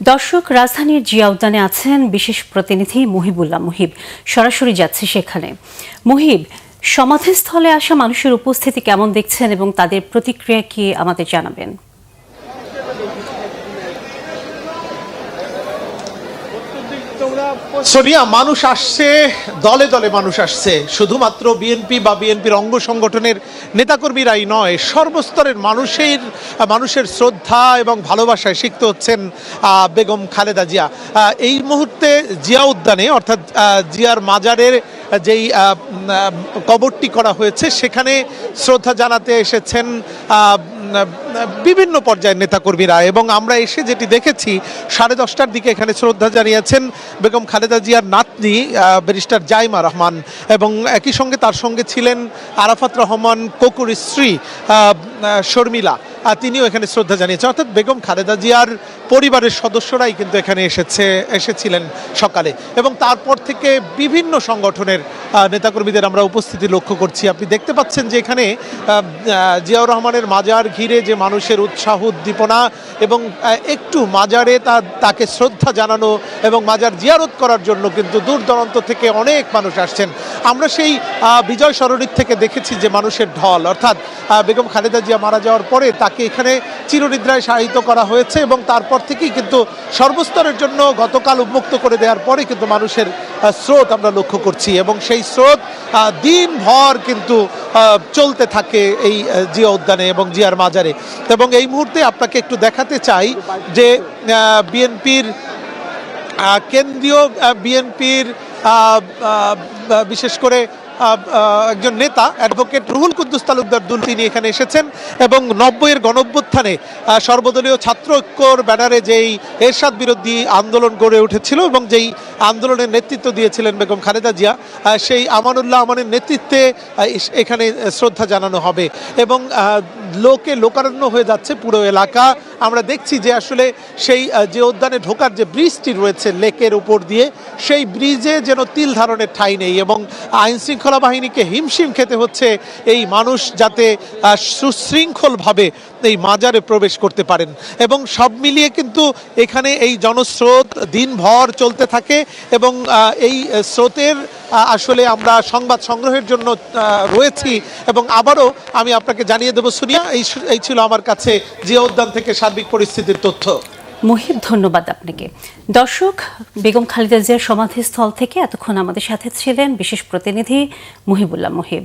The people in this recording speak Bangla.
দর্শক, রাজধানীর জিয়া উদ্যানে আছেন বিশেষ প্রতিনিধি মুহিবুল্লাহ মুহিব। সরাসরি যাচ্ছে সেখানে। মুহিব, সমাধিস্থলে আসা মানুষের উপস্থিতি কেমন দেখছেন এবং তাদের প্রতিক্রিয়া কি আমাদের জানাবেন? সোনিয়া, মানুষ আসছে, দলে দলে মানুষ আসছে। শুধুমাত্র বিএনপি বা বিএনপির অঙ্গ সংগঠনের নেতাকর্মীরাই নয়, সর্বস্তরের মানুষের শ্রদ্ধা এবং ভালোবাসায় সিক্ত হচ্ছেন বেগম খালেদা জিয়া। এই মুহূর্তে জিয়া উদ্যানে, অর্থাৎ জিয়ার মাজারের যেই কবরটি করা হয়েছে সেখানে শ্রদ্ধা জানাতে এসেছেন বিভিন্ন পর্যায়ের নেতাকর্মীরা। এবং আমরা এসে যেটি দেখেছি, 10:30টার দিকে এখানে শ্রদ্ধা জানিয়েছেন বেগম খালেদা জিয়ার নাতনি ব্যারিস্টার জাইমা রহমান, এবং একই সঙ্গে তার সঙ্গে ছিলেন আরাফাত রহমান কোকুর স্ত্রী শর্মিলা, তিনিও এখানে শ্রদ্ধা জানিয়েছেন। অর্থাৎ বেগম খালেদা জিয়ার পরিবারের সদস্যরাই কিন্তু এখানে এসেছিলেন সকালে, এবং তারপর থেকে বিভিন্ন সংগঠনের নেতাকর্মীদের আমরা উপস্থিতি লক্ষ্য করছি। আপনি দেখতে পাচ্ছেন যে এখানে জিয়াউর রহমানের মাজার ঘিরে যে মানুষের উৎসাহ উদ্দীপনা, এবং একটু মাজারে তাকে শ্রদ্ধা জানানো এবং মাজার জিয়ারত করার জন্য কিন্তু দূর দূরান্ত থেকে অনেক মানুষ আসছেন। আমরা সেই বিজয় সরণি থেকে দেখেছি যে মানুষের ঢল, অর্থাৎ বেগম খালেদা জিয়া মারা যাওয়ার পরে তাকে এখানে চিরনিদ্রায় শায়িত করা হয়েছে, এবং তারপর থেকেই কিন্তু সর্বস্তরের জন্য গতকাল উন্মুক্ত করে দেওয়ার পরে কিন্তু মানুষের স্রোত আমরা লক্ষ্য করছি, এবং সেই স্রোত দিনভর কিন্তু চলতে থাকে এই জিয়া উদ্যানে এবং জিয়ার মাজারে। এবং এই মুহূর্তে আপনাকে একটু দেখাতে চাই যে বিএনপির কেন্দ্রীয় বিএনপির বিশেষ করে একজন নেতা অ্যাডভোকেট রুহুল কুদ্দুস তালুকদার দুল, তিনি এখানে এসেছেন, এবং 90-এর গণঅভ্যুত্থানে সর্বদলীয় ছাত্র ঐক্যর ব্যানারে যেই এরশাদ বিরোধী আন্দোলন গড়ে উঠেছিল এবং যেই আন্দোলনের নেতৃত্ব দিয়েছিলেন বেগম খালেদা জিয়া, সেই আমানুল্লাহ আমানের নেতৃত্বে এখানে শ্রদ্ধা জানানো হবে। এবং লোকারণ্য হয়ে যাচ্ছে পুরো এলাকা। আমরা দেখছি যে আসলে সেই যে উদ্যানে ঢোকার যে ব্রিজটি রয়েছে লেকের উপর দিয়ে, সেই ব্রিজে যেন তিল ধারণের ঠাঁই নেই, এবং আইনশৃঙ্খলা বাহিনীকে হিমশিম খেতে হচ্ছে এই মানুষ যাতে সুশৃঙ্খলভাবে এই মাজারে প্রবেশ করতে পারেন। এবং সব মিলিয়ে কিন্তু এখানে এই জনস্রোত দিনভর চলতে থাকে, এবং এই স্রোতের আসলে আমরা সংবাদ সংগ্রহের জন্য রয়েছি। এবং আবারও আমি আপনাকে জানিয়ে দেবো সোনিয়া, এই ছিল আমার কাছে জিয়া উদ্যান থেকে সার্বিক পরিস্থিতির তথ্য। মুহিব, ধন্যবাদ আপনাকে। দর্শক, বেগম খালেদা জিয়ার সমাধিস্থল থেকে এতক্ষণ আমাদের সাথে ছিলেন বিশেষ প্রতিনিধি মুহিবুল্লাহ মুহিব।